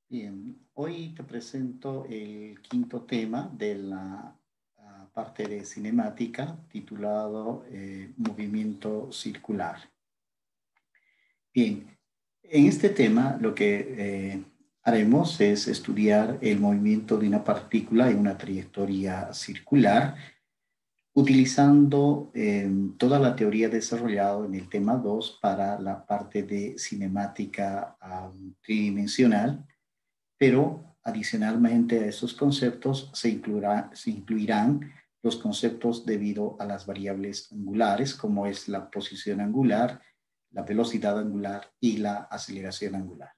Bien, hoy te presento el quinto tema de la parte de cinemática titulado Movimiento Circular. Bien, en este tema lo que haremos es estudiar el movimiento de una partícula en una trayectoria circular utilizando toda la teoría desarrollada en el tema 2 para la parte de cinemática tridimensional, pero adicionalmente a esos conceptos se incluirán los conceptos debido a las variables angulares, como es la posición angular, la velocidad angular y la aceleración angular.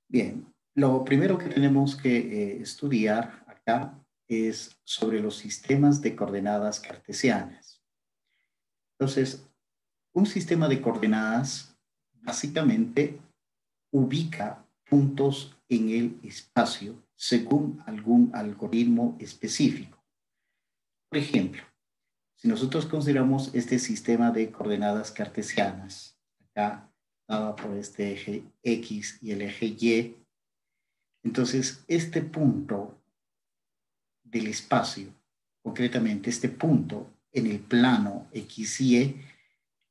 Bien, lo primero que tenemos que estudiar acá es sobre los sistemas de coordenadas cartesianas. Entonces, un sistema de coordenadas básicamente ubica puntos en el espacio según algún algoritmo específico. Por ejemplo, si nosotros consideramos este sistema de coordenadas cartesianas, acá dado por este eje X y el eje Y, entonces este punto del espacio, concretamente este punto en el plano X y Y,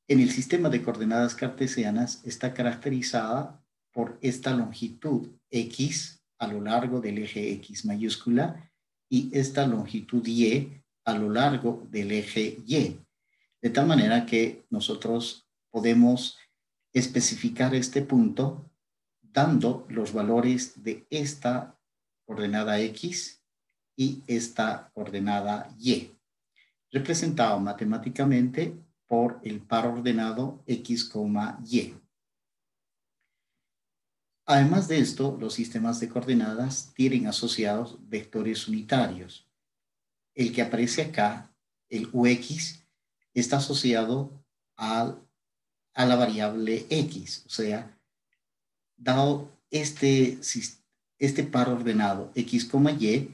en el sistema de coordenadas cartesianas está caracterizada por esta longitud X a lo largo del eje X mayúscula y esta longitud Y a lo largo del eje Y. De tal manera que nosotros podemos especificar este punto dando los valores de esta coordenada X y esta coordenada Y, representado matemáticamente por el par ordenado X, Y. Además de esto, los sistemas de coordenadas tienen asociados vectores unitarios. El que aparece acá, el UX, está asociado a la variable X, o sea, dado este par ordenado X, Y,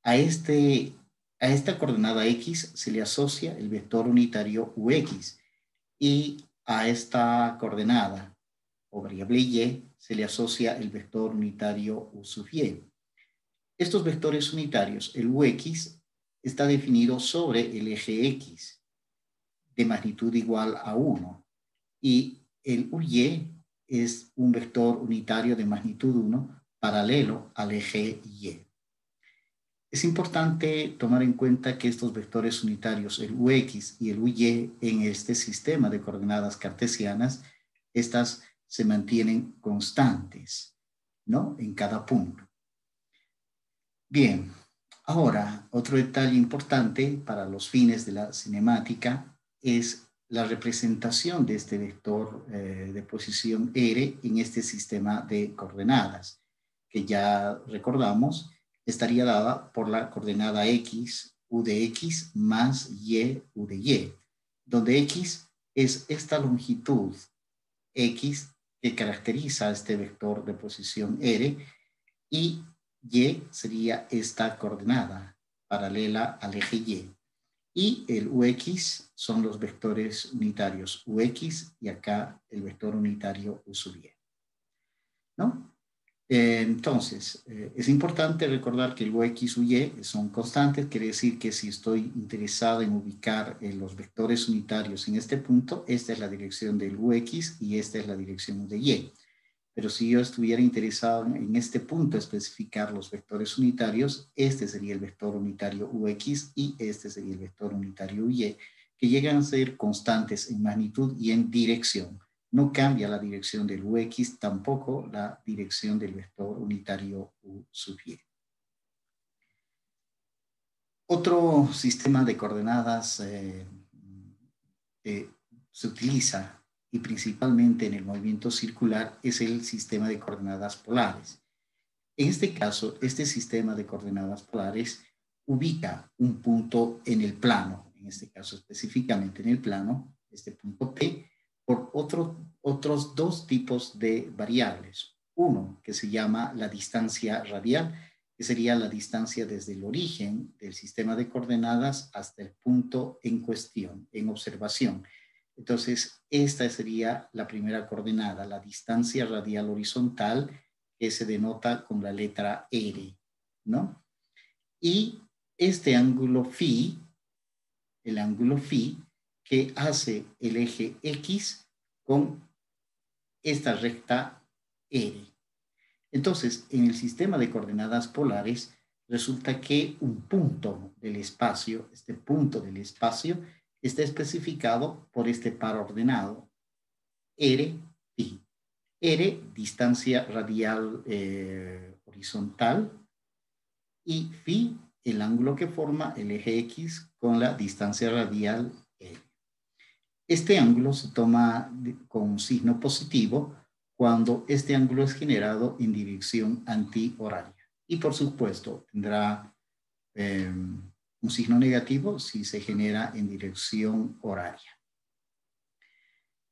a esta coordenada X se le asocia el vector unitario UX y a esta coordenada o variable Y se le asocia el vector unitario U sub Y. Estos vectores unitarios, el UX, está definido sobre el eje X de magnitud igual a 1 y el UY es un vector unitario de magnitud 1 paralelo al eje Y. Es importante tomar en cuenta que estos vectores unitarios, el UX y el UY, en este sistema de coordenadas cartesianas, estas se mantienen constantes, ¿no? En cada punto. Bien, ahora otro detalle importante para los fines de la cinemática es la representación de este vector de posición R en este sistema de coordenadas, que ya recordamos estaría dada por la coordenada X, U de X, más Y, U de Y, donde X es esta longitud X que caracteriza este vector de posición R y Y sería esta coordenada paralela al eje Y. Y el UX son los vectores unitarios UX y acá el vector unitario U sub Y, ¿no? Entonces, es importante recordar que el UX y Y son constantes, quiere decir que si estoy interesado en ubicar los vectores unitarios en este punto, esta es la dirección del UX y esta es la dirección de Y. Pero si yo estuviera interesado en este punto especificar los vectores unitarios, este sería el vector unitario UX y este sería el vector unitario UY, que llegan a ser constantes en magnitud y en dirección. No cambia la dirección del UX, tampoco la dirección del vector unitario U sub Y. Otro sistema de coordenadas se utiliza y principalmente en el movimiento circular es el sistema de coordenadas polares. En este caso, este sistema de coordenadas polares ubica un punto en el plano, en este caso específicamente en el plano, este punto P, por otros dos tipos de variables. Uno que se llama la distancia radial, que sería la distancia desde el origen del sistema de coordenadas hasta el punto en cuestión, en observación. Entonces, esta sería la primera coordenada, la distancia radial horizontal que se denota con la letra R, ¿no? Y este ángulo phi, el ángulo phi, que hace el eje X con esta recta R. Entonces, en el sistema de coordenadas polares, resulta que un punto del espacio, este punto del espacio, está especificado por este par ordenado, R, phi. R, distancia radial horizontal, y phi, el ángulo que forma el eje X con la distancia radial R. Este ángulo se toma con un signo positivo cuando este ángulo es generado en dirección antihoraria. Y por supuesto tendrá un signo negativo si se genera en dirección horaria.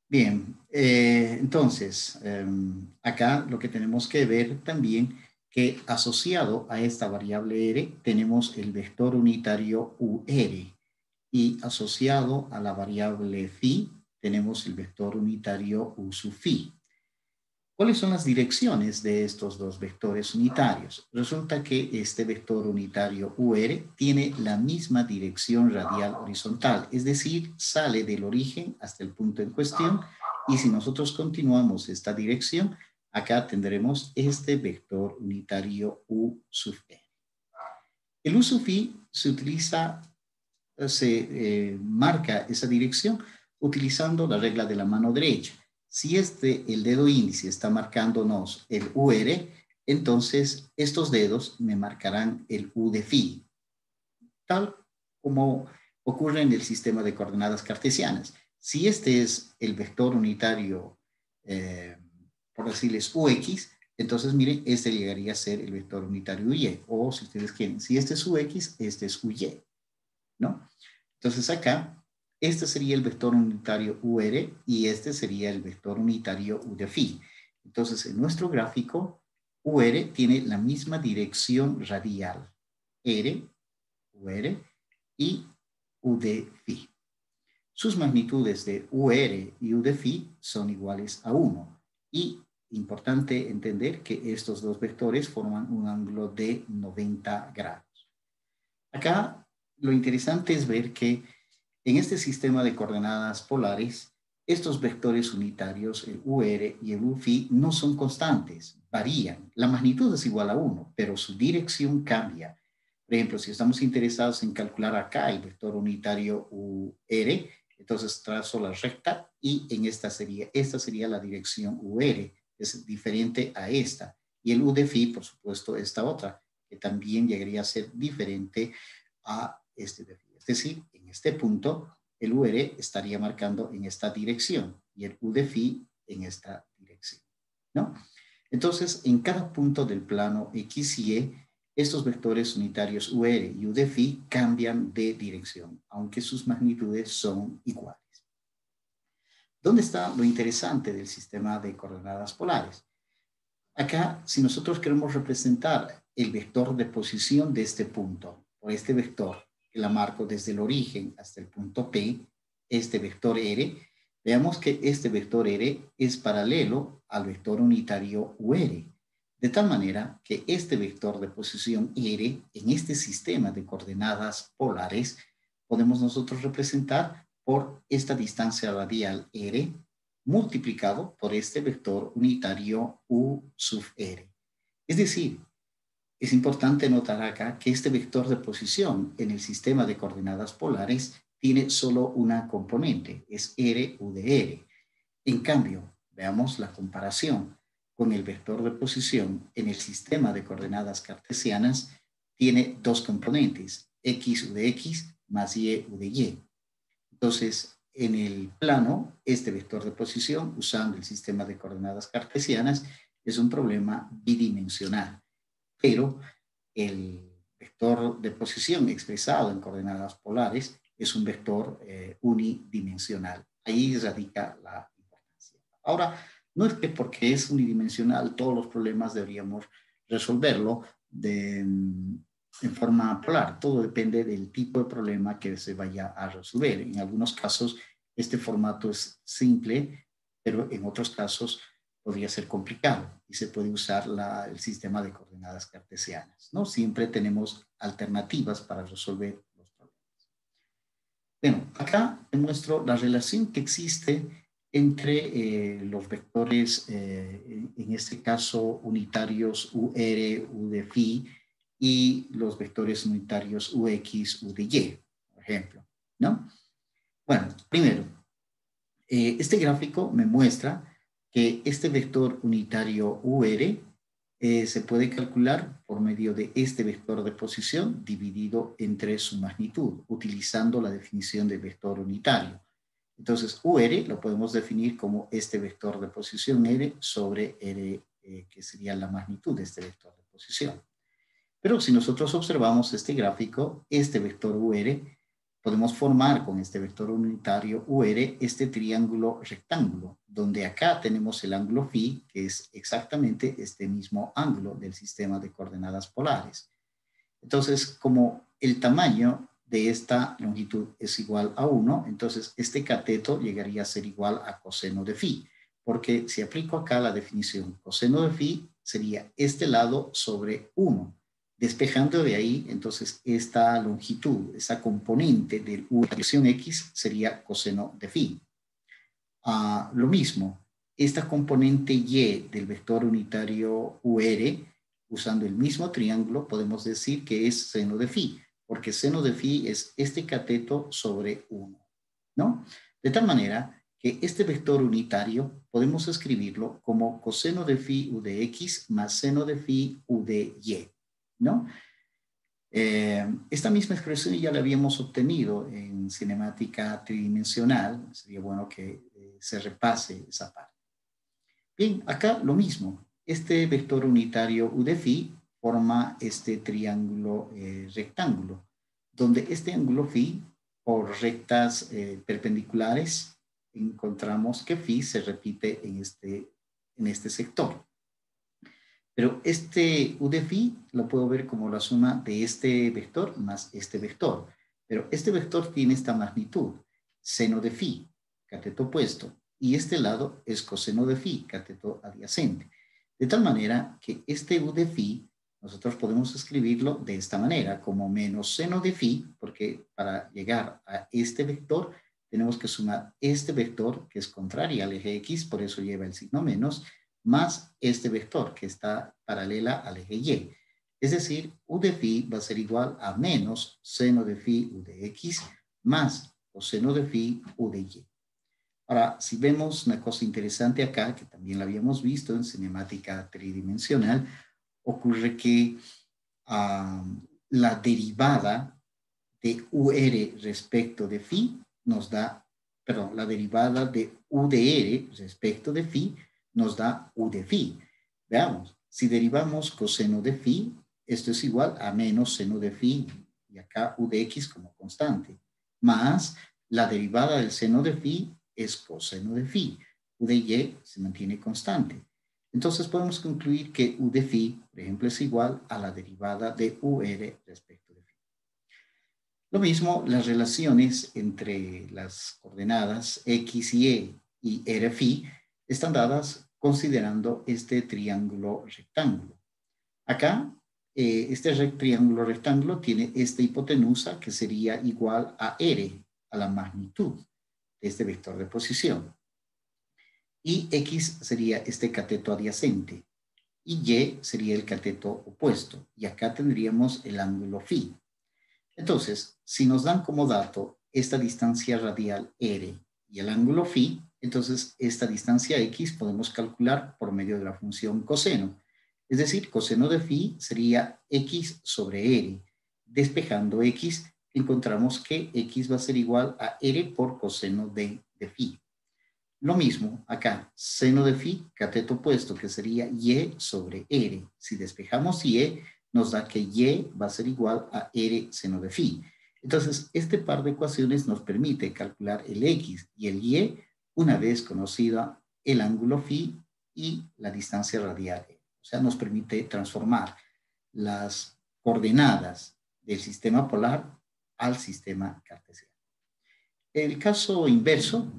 Bien, entonces acá lo que tenemos que ver también que asociado a esta variable R tenemos el vector unitario UR, y asociado a la variable phi tenemos el vector unitario u sub phi. ¿Cuáles son las direcciones de estos dos vectores unitarios? Resulta que este vector unitario UR tiene la misma dirección radial horizontal, es decir, sale del origen hasta el punto en cuestión, y si nosotros continuamos esta dirección, acá tendremos este vector unitario U sub R. El U sub phi se utiliza, se marca esa dirección utilizando la regla de la mano derecha. Si el dedo índice está marcándonos el UR, entonces estos dedos me marcarán el U de phi, tal como ocurre en el sistema de coordenadas cartesianas. Si este es el vector unitario, por decirles UX, entonces miren, este llegaría a ser el vector unitario UY, o si ustedes quieren, si este es UX, este es UY, ¿no? Entonces acá, este sería el vector unitario UR y este sería el vector unitario U de phi. Entonces, en nuestro gráfico, UR tiene la misma dirección radial, R, UR y U de phi. Sus magnitudes de UR y U de phi son iguales a 1. Y importante entender que estos dos vectores forman un ángulo de 90 grados. Acá lo interesante es ver que en este sistema de coordenadas polares, estos vectores unitarios, el UR y el UFI, no son constantes, varían. La magnitud es igual a 1, pero su dirección cambia. Por ejemplo, si estamos interesados en calcular acá el vector unitario UR, entonces trazo la recta y en esta sería la dirección UR, es diferente a esta. Y el U de phi, por supuesto, esta otra, que también llegaría a ser diferente a este de phi. Es decir, en este punto, el UR estaría marcando en esta dirección y el U de phi en esta dirección, ¿no? Entonces, en cada punto del plano X y Y, estos vectores unitarios UR y U de phi cambian de dirección, aunque sus magnitudes son iguales. ¿Dónde está lo interesante del sistema de coordenadas polares? Acá, si nosotros queremos representar el vector de posición de este punto, o este vector, que la marco desde el origen hasta el punto P, este vector R, veamos que este vector R es paralelo al vector unitario UR, de tal manera que este vector de posición R en este sistema de coordenadas polares podemos nosotros representar por esta distancia radial R multiplicado por este vector unitario U sub R. Es decir, es importante notar acá que este vector de posición en el sistema de coordenadas polares tiene solo una componente, es R U de R. En cambio, veamos la comparación con el vector de posición en el sistema de coordenadas cartesianas, tiene dos componentes, X U de X más Y U de Y. Entonces, en el plano, este vector de posición, usando el sistema de coordenadas cartesianas, es un problema bidimensional, pero el vector de posición expresado en coordenadas polares es un vector unidimensional. Ahí radica la importancia. Ahora, no es que porque es unidimensional todos los problemas deberíamos resolverlo en forma polar. Todo depende del tipo de problema que se vaya a resolver. En algunos casos, este formato es simple, pero en otros casos podría ser complicado y se puede usar el sistema de coordenadas cartesianas, ¿no? Siempre tenemos alternativas para resolver los problemas. Bueno, acá te muestro la relación que existe entre los vectores, en este caso unitarios UR, U de phi, y los vectores unitarios UX, U de Y, por ejemplo, ¿no? Bueno, primero, este gráfico me muestra que este vector unitario UR se puede calcular por medio de este vector de posición dividido entre su magnitud, utilizando la definición de vector unitario. Entonces, UR lo podemos definir como este vector de posición R sobre R, que sería la magnitud de este vector de posición. Pero si nosotros observamos este gráfico, este vector UR, podemos formar con este vector unitario UR este triángulo rectángulo, donde acá tenemos el ángulo phi, que es exactamente este mismo ángulo del sistema de coordenadas polares. Entonces, como el tamaño de esta longitud es igual a 1, entonces este cateto llegaría a ser igual a coseno de phi, porque si aplico acá la definición coseno de phi, sería este lado sobre 1. Despejando de ahí, entonces, esta longitud, esa componente de u dirección x sería coseno de phi. Lo mismo, esta componente y del vector unitario UR, usando el mismo triángulo, podemos decir que es seno de phi, porque seno de phi es este cateto sobre 1, ¿no? De tal manera que este vector unitario podemos escribirlo como coseno de phi u de x más seno de phi u de y, ¿no? Esta misma expresión ya la habíamos obtenido en cinemática tridimensional. Sería bueno que se repase esa parte. Bien, acá lo mismo. Este vector unitario u de phi forma este triángulo rectángulo, donde este ángulo phi, por rectas perpendiculares, encontramos que phi se repite en este sector. Pero este u de phi lo puedo ver como la suma de este vector más este vector. Pero este vector tiene esta magnitud, seno de phi, cateto opuesto, y este lado es coseno de phi, cateto adyacente. De tal manera que este u de phi nosotros podemos escribirlo de esta manera, como menos seno de phi, porque para llegar a este vector tenemos que sumar este vector, que es contrario al eje x, por eso lleva el signo menos, más este vector que está paralela al eje y. Es decir, u de phi va a ser igual a menos seno de phi u de x más coseno de phi u de y. Ahora, si vemos una cosa interesante acá, que también la habíamos visto en cinemática tridimensional, ocurre que la derivada de UR respecto de phi nos da, perdón, la derivada de U de R respecto de phi nos da U de phi. Veamos, si derivamos coseno de phi, esto es igual a menos seno de phi, y acá U de x como constante, más la derivada del seno de phi es coseno de phi. U de y se mantiene constante. Entonces podemos concluir que U de phi, por ejemplo, es igual a la derivada de UR respecto de phi. Lo mismo, las relaciones entre las coordenadas X y R phi están dadas considerando este triángulo rectángulo. Acá, este triángulo rectángulo tiene esta hipotenusa que sería igual a R, a la magnitud de este vector de posición. Y X sería este cateto adyacente. Y Y sería el cateto opuesto. Y acá tendríamos el ángulo phi. Entonces, si nos dan como dato esta distancia radial R y el ángulo phi, entonces esta distancia X podemos calcular por medio de la función coseno. Es decir, coseno de phi sería X sobre R. Despejando X, encontramos que X va a ser igual a R por coseno de phi. Lo mismo acá, seno de phi, cateto opuesto, que sería Y sobre R. Si despejamos Y, nos da que Y va a ser igual a R seno de phi. Entonces, este par de ecuaciones nos permite calcular el X y el Y una vez conocida el ángulo phi y la distancia radial. O sea, nos permite transformar las coordenadas del sistema polar al sistema cartesiano. El caso inverso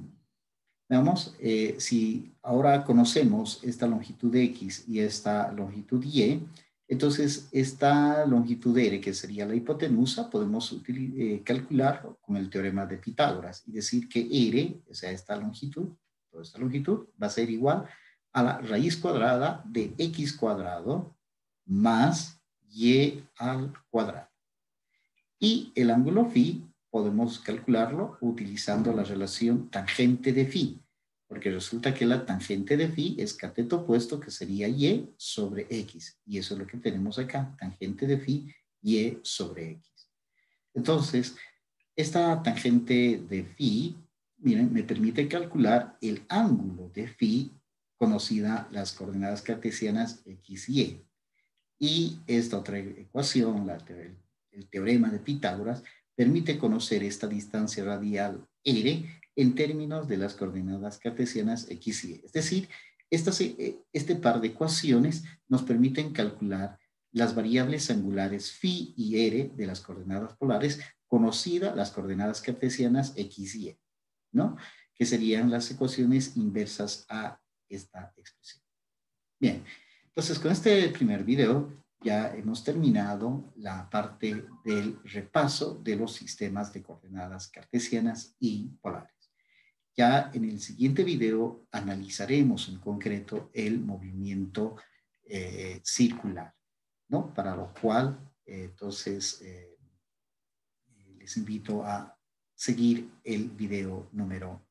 Veamos, si ahora conocemos esta longitud X y esta longitud Y, entonces esta longitud R, que sería la hipotenusa, podemos calcular con el teorema de Pitágoras y decir que R, o sea, esta longitud, toda esta longitud, va a ser igual a la raíz cuadrada de X cuadrado más Y al cuadrado. Y el ángulo phi podemos calcularlo utilizando la relación tangente de phi, porque resulta que la tangente de phi es cateto opuesto, que sería y sobre x, y eso es lo que tenemos acá, tangente de phi, y sobre x. Entonces, esta tangente de phi, miren, me permite calcular el ángulo de phi, conocida las coordenadas cartesianas x y y. Y esta otra ecuación, el teorema de Pitágoras, permite conocer esta distancia radial r en términos de las coordenadas cartesianas x y y. Es decir, este par de ecuaciones nos permiten calcular las variables angulares phi y r de las coordenadas polares, conocidas las coordenadas cartesianas x y y, ¿no? Que serían las ecuaciones inversas a esta expresión. Bien, entonces con este primer video ya hemos terminado la parte del repaso de los sistemas de coordenadas cartesianas y polares. Ya en el siguiente video analizaremos en concreto el movimiento circular, ¿no? Para lo cual, entonces, les invito a seguir el video número